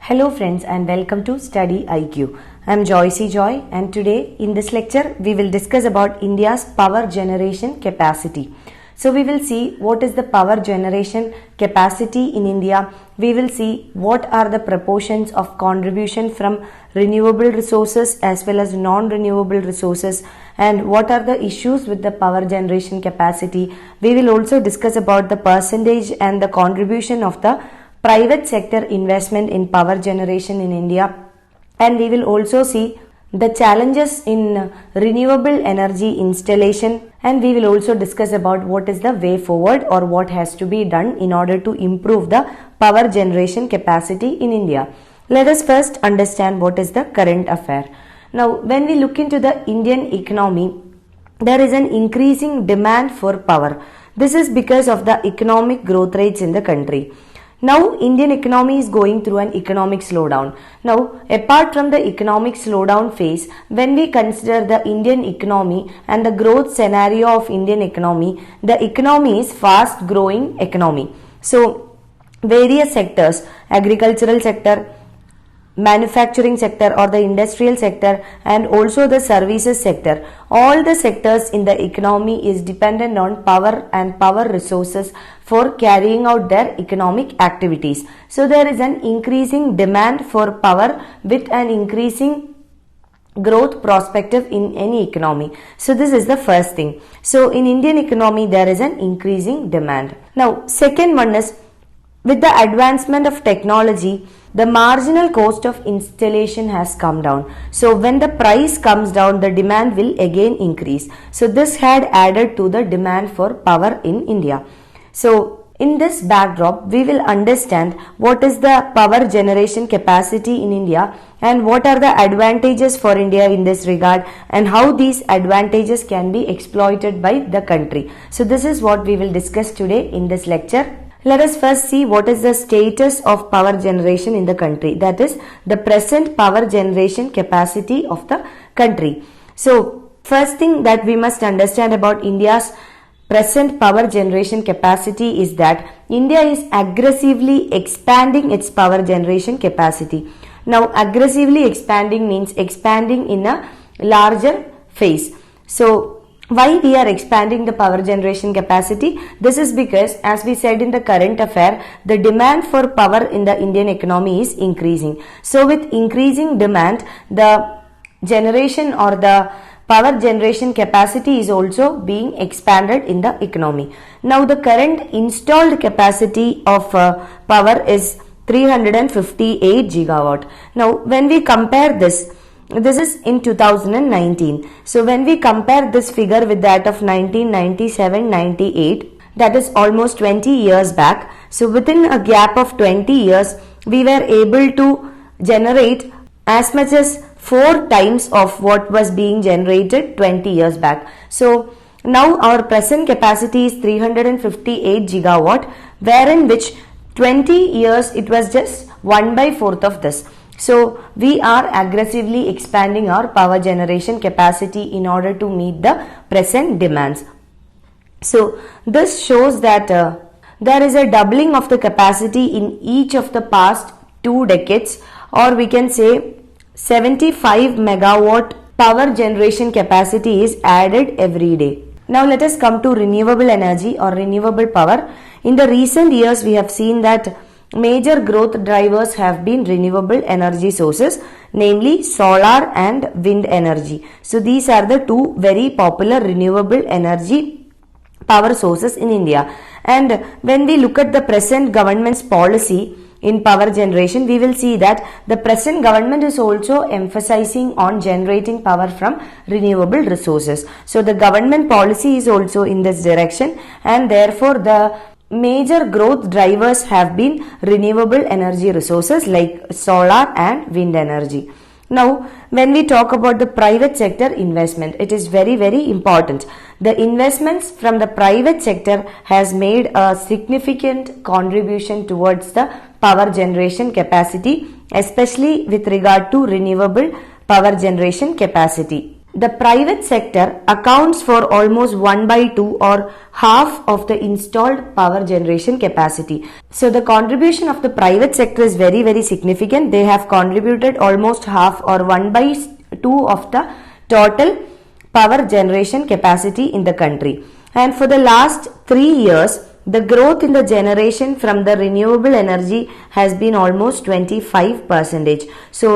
Hello friends and welcome to StudyIQ. I am Joycey Joy and today in this lecture we will discuss about India's power generation capacity. So we will see what is the power generation capacity in India. We will see what are the proportions of contribution from renewable resources as well as non-renewable resources and what are the issues with the power generation capacity. We will also discuss about the percentage and the contribution of the private sector investment in power generation in India, and we will also see the challenges in renewable energy installation, and we will also discuss about what is the way forward or what has to be done in order to improve the power generation capacity in India. Let us first understand what is the current affair. Now, when we look into the Indian economy, there is an increasing demand for power. This is because of the economic growth rates in the country. Now, Indian economy is going through an economic slowdown. Now, apart from the economic slowdown phase, when we consider the Indian economy and the growth scenario of Indian economy, the economy is fast growing economy. So, various sectors, agricultural sector, manufacturing sector or the industrial sector and also the services sector, all the sectors in the economy is dependent on power and power resources for carrying out their economic activities. So there is an increasing demand for power with an increasing growth perspective in any economy. So this is the first thing. So in Indian economy there is an increasing demand. Now second one is, with the advancement of technology, the marginal cost of installation has come down. So when the price comes down, the demand will again increase. So this had added to the demand for power in India. So in this backdrop, we will understand what is the power generation capacity in India and what are the advantages for India in this regard and how these advantages can be exploited by the country. So this is what we will discuss today in this lecture. Let us first see what is the status of power generation in the country, that is the present power generation capacity of the country. So first thing that we must understand about India's present power generation capacity is that India is aggressively expanding its power generation capacity. Now aggressively expanding means expanding in a larger phase. So why we are expanding the power generation capacity? This is because, as we said in the current affair, the demand for power in the Indian economy is increasing. So with increasing demand, the generation or the power generation capacity is also being expanded in the economy. Now the current installed capacity of power is 358 gigawatt. Now when we compare this is in 2019. So when we compare this figure with that of 1997-98, that is almost 20 years back. So within a gap of 20 years, we were able to generate as much as 4 times of what was being generated 20 years back. So now our present capacity is 358 gigawatt, wherein which 20 years it was just 1/4 of this. So we are aggressively expanding our power generation capacity in order to meet the present demands. So this shows that there is a doubling of the capacity in each of the past 2 decades, or we can say 75 megawatt power generation capacity is added every day. Now let us come to renewable energy or renewable power. In the recent years we have seen that major growth drivers have been renewable energy sources, namely solar and wind energy. So these are the 2 very popular renewable energy power sources in India. And when we look at the present government's policy in power generation, we will see that the present government is also emphasizing on generating power from renewable resources. So the government policy is also in this direction, and therefore the major growth drivers have been renewable energy resources like solar and wind energy. Now, when we talk about the private sector investment, it is very, very important. The investments from the private sector has made a significant contribution towards the power generation capacity, especially with regard to renewable power generation capacity. the private sector accounts for almost 1/2 or half of the installed power generation capacity. So the contribution of the private sector is very, very significant. They have contributed almost half or 1/2 of the total power generation capacity in the country. And for the last 3 years, the growth in the generation from the renewable energy has been almost 25%. So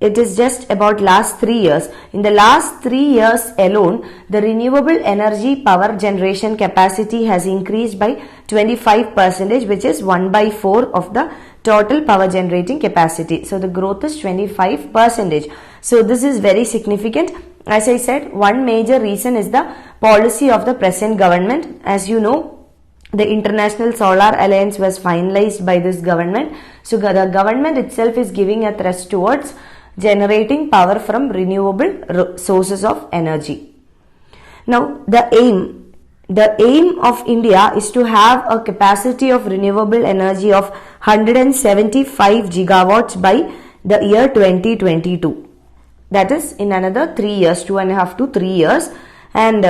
it is just about last 3 years. In the last 3 years alone, the renewable energy power generation capacity has increased by 25%, which is 1/4 of the total power generating capacity. So the growth is 25%. So this is very significant. As I said, one major reason is the policy of the present government. As you know, the International Solar Alliance was finalized by this government. So the government itself is giving a thrust towards generating power from renewable sources of energy. Now the aim of India is to have a capacity of renewable energy of 175 gigawatts by the year 2022. That is in another 3 years, 2.5 to 3 years, and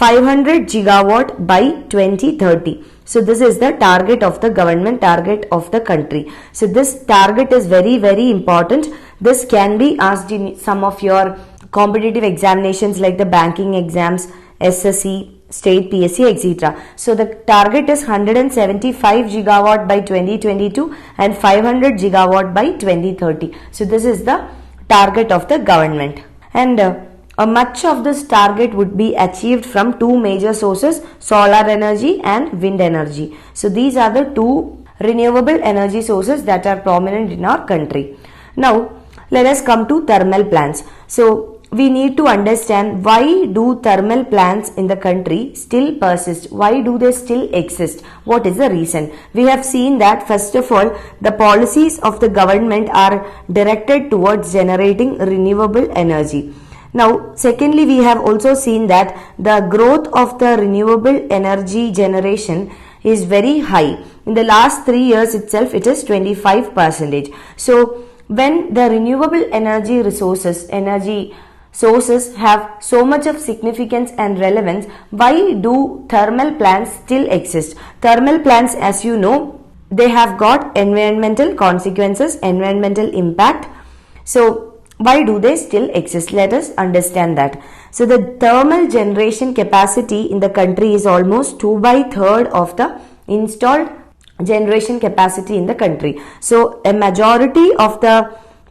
500 gigawatt by 2030. So this is the target of the government, target of the country. So this target is very, very important. This can be asked in some of your competitive examinations like the banking exams, SSC, state PSC, etc. So the target is 175 gigawatt by 2022 and 500 gigawatt by 2030. So this is the target of the government, and much of this target would be achieved from two major sources, solar energy and wind energy. So these are the two renewable energy sources that are prominent in our country. Now let us come to thermal plants. So we need to understand, why do thermal plants in the country still persist? Why do they still exist? What is the reason? We have seen that first of all, the policies of the government are directed towards generating renewable energy. Now secondly, we have also seen that the growth of the renewable energy generation is very high. In the last 3 years itself, it is 25%. So when the renewable energy sources have so much of significance and relevance, why do thermal plants still exist? Thermal plants, as you know, they have got environmental consequences, environmental impact. So why do they still exist? Let us understand that. So the thermal generation capacity in the country is almost 2/3 of the installed generation capacity in the country. So a majority of the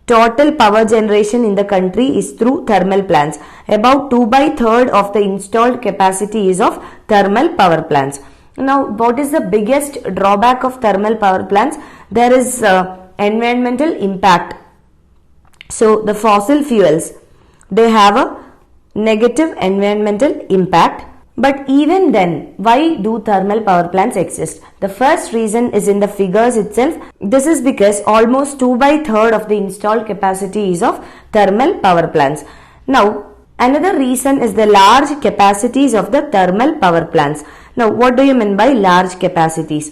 total power generation in the country is through thermal plants. About 2/3 of the installed capacity is of thermal power plants. Now what is the biggest drawback of thermal power plants? There is environmental impact. So the fossil fuels, they have a negative environmental impact. But even then, why do thermal power plants exist? The first reason is in the figures itself. This is because almost 2/3 of the installed capacity is of thermal power plants. Now another reason is the large capacities of the thermal power plants. Now what do you mean by large capacities?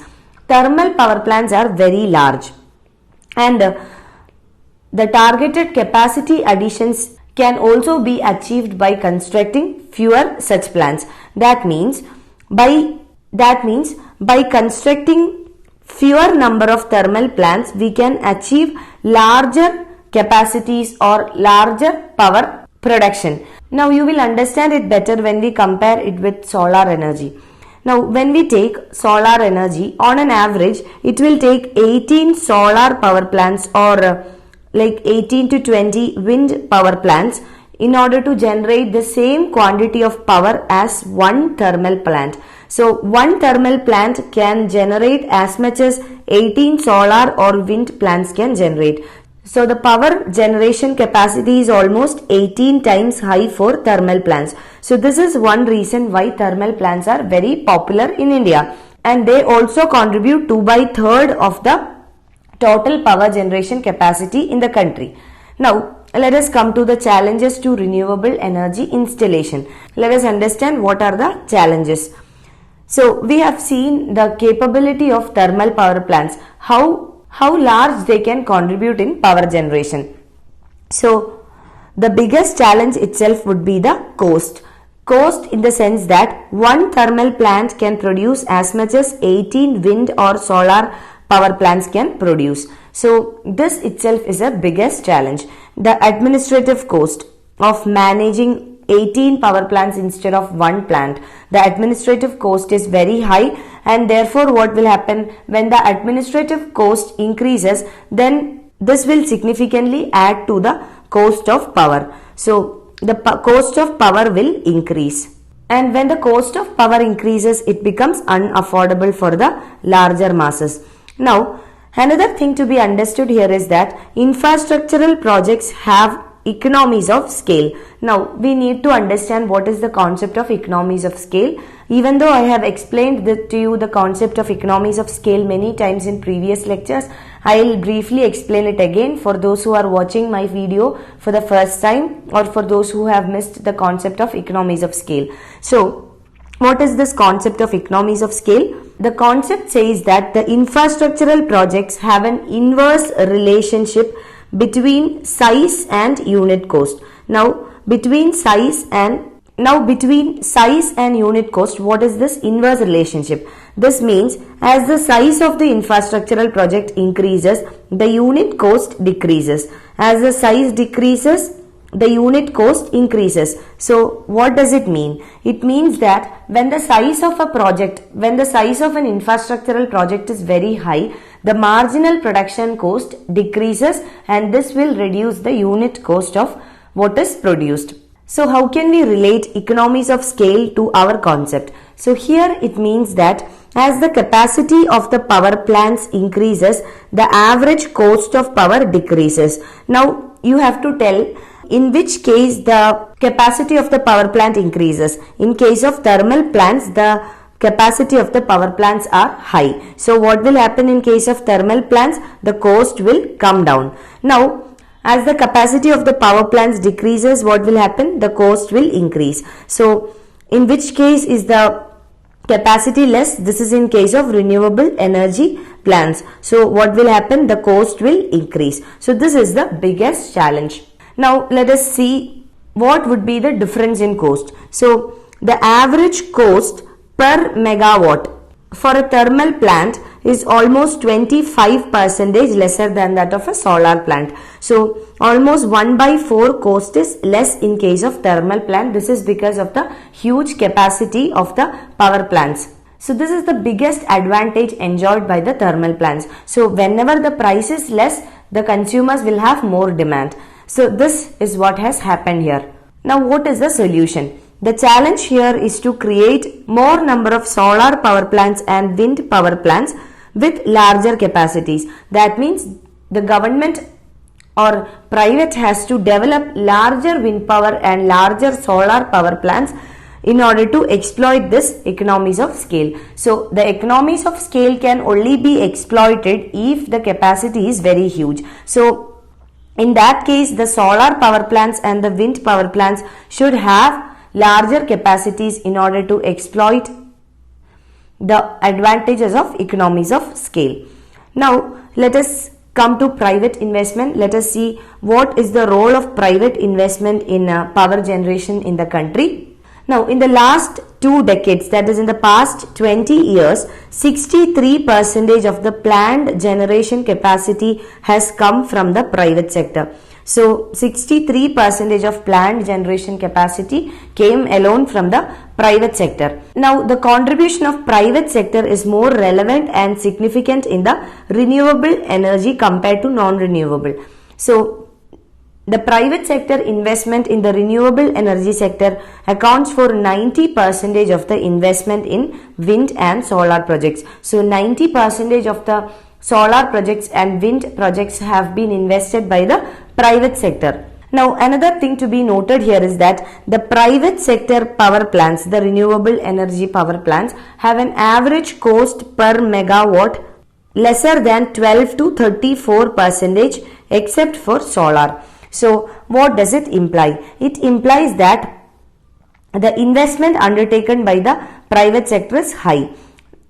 Thermal power plants are very large, and the targeted capacity additions can also be achieved by constructing fewer such plants. That means by constructing fewer number of thermal plants, we can achieve larger capacities or larger power production. Now you will understand it better when we compare it with solar energy. Now when we take solar energy, on an average it will take 18 solar power plants or like 18 to 20 wind power plants in order to generate the same quantity of power as one thermal plant. So one thermal plant can generate as much as 18 solar or wind plants can generate. So the power generation capacity is almost 18 times high for thermal plants. So this is one reason why thermal plants are very popular in India, and they also contribute 2/3 of the total power generation capacity in the country. Now let us come to the challenges to renewable energy installation. Let us understand what are the challenges. So we have seen the capability of thermal power plants, how large they can contribute in power generation. So the biggest challenge itself would be the cost. Cost in the sense that one thermal plant can produce as much as 18 wind or solar power plants can produce. So this itself is a biggest challenge. The administrative cost of managing 18 power plants instead of one plant, the administrative cost is very high, and therefore what will happen when the administrative cost increases, then this will significantly add to the cost of power. So the cost of power will increase, and when the cost of power increases, it becomes unaffordable for the larger masses. Now another thing to be understood here is that infrastructural projects have economies of scale. Now we need to understand what is the concept of economies of scale. Even though I have explained to you the concept of economies of scale many times in previous lectures, I will briefly explain it again for those who are watching my video for the first time, or for those who have missed the concept of economies of scale. So what is this concept of economies of scale? The concept says that the infrastructural projects have an inverse relationship between size and unit cost. Now between size and unit cost, what is this inverse relationship? This means as the size of the infrastructural project increases, the unit cost decreases. As the size decreases, the unit cost increases. So what does it mean? It means that when the size of an infrastructural project is very high, the marginal production cost decreases, and this will reduce the unit cost of what is produced. So how can we relate economies of scale to our concept? So here it means that as the capacity of the power plants increases, the average cost of power decreases. Now you have to tell in which case the capacity of the power plant increases. In case of thermal plants, the capacity of the power plants are high. So what will happen in case of thermal plants? The cost will come down. Now as the capacity of the power plants decreases, what will happen? The cost will increase. So in which case is the capacity less? This is in case of renewable energy plants. So what will happen? The cost will increase. So this is the biggest challenge. Now let us see what would be the difference in cost. So the average cost per megawatt for a thermal plant is almost 25% lesser than that of a solar plant. So almost 1/4 cost is less in case of thermal plant. This is because of the huge capacity of the power plants. So this is the biggest advantage enjoyed by the thermal plants. So whenever the price is less, the consumers will have more demand. So this is what has happened here. Now what is the solution? The challenge here is to create more number of solar power plants and wind power plants with larger capacities. That means the government or private has to develop larger wind power and larger solar power plants in order to exploit this economies of scale. So the economies of scale can only be exploited if the capacity is very huge. So in that case, the solar power plants and the wind power plants should have larger capacities in order to exploit the advantages of economies of scale. Now let us come to private investment. Let us see what is the role of private investment in power generation in the country. Now in the last 2 decades, that is in the past 20 years, 63% of the planned generation capacity has come from the private sector. So 63% of planned generation capacity came alone from the private sector. Now the contribution of private sector is more relevant and significant in the renewable energy compared to non-renewable. So the private sector investment in the renewable energy sector accounts for 90% of the investment in wind and solar projects. So 90% of the solar projects and wind projects have been invested by the private sector. Now another thing to be noted here is that the private sector power plants, the renewable energy power plants, have an average cost per megawatt lesser than 12 to 34% except for solar. So what does it imply? It implies that the investment undertaken by the private sector is high.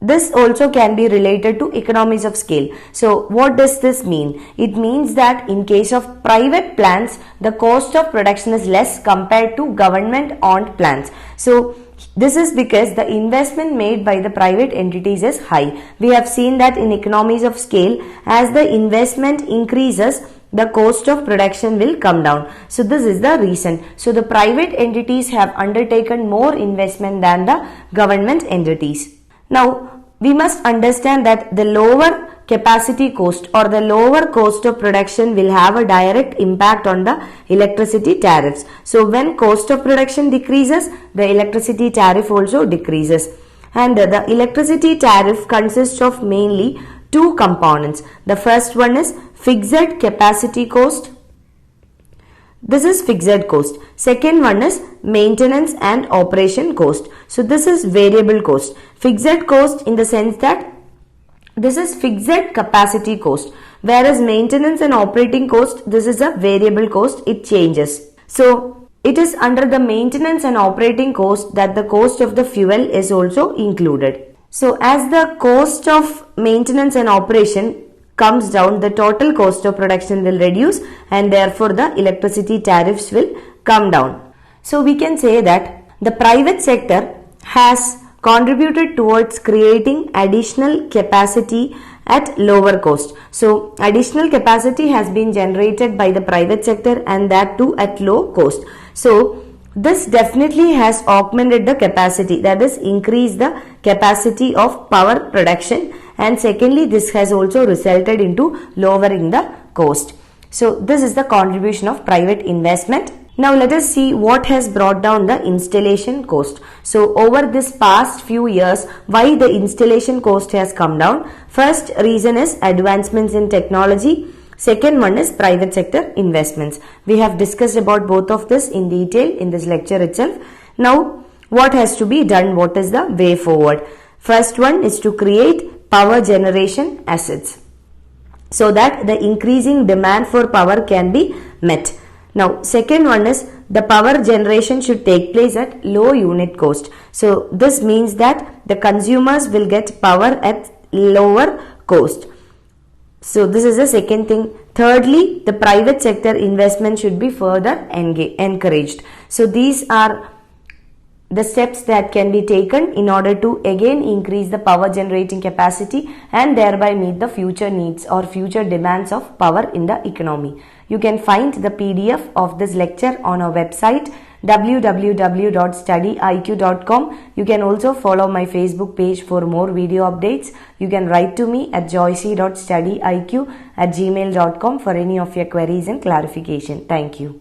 this also can be related to economies of scale. So what does this mean? It means that in case of private plants, the cost of production is less compared to government owned plants. So this is because the investment made by the private entities is high. We have seen that in economies of scale, as the investment increases, the cost of production will come down. So this is the reason. So the private entities have undertaken more investment than the government entities. Now we must understand that the lower capacity cost or the lower cost of production will have a direct impact on the electricity tariffs. So when cost of production decreases, the electricity tariff also decreases. And the electricity tariff consists of mainly two components. The first one is fixed capacity cost. This is fixed cost. Second one is maintenance and operation cost. So this is variable cost. Fixed cost in the sense that this is fixed capacity cost, whereas maintenance and operating cost, this is a variable cost, it changes. So it is under the maintenance and operating cost that the cost of the fuel is also included. So as the cost of maintenance and operation comes down, the total cost of production will reduce and therefore the electricity tariffs will come down. So we can say that the private sector has contributed towards creating additional capacity at lower cost. So additional capacity has been generated by the private sector and that too at low cost. So this definitely has augmented the capacity, that is increased the capacity of power production, and secondly this has also resulted into lowering the cost. So this is the contribution of private investment. Now let us see what has brought down the installation cost. So over this past few years, why the installation cost has come down? First reason is advancements in technology. Second one is private sector investments. We have discussed about both of this in detail in this lecture itself. Now what has to be done? What is the way forward? First one is to create power generation assets so that the increasing demand for power can be met. Now second one is the power generation should take place at low unit cost. So this means that the consumers will get power at lower cost. So this is the second thing. Thirdly, the private sector investment should be further encouraged. So these are the steps that can be taken in order to again increase the power generating capacity and thereby meet the future needs or future demands of power in the economy. You can find the PDF of this lecture on our website www.studyiq.com. You can also follow my Facebook page for more video updates. You can write to me at joyce.studyiq@gmail.com for any of your queries and clarification. Thank you.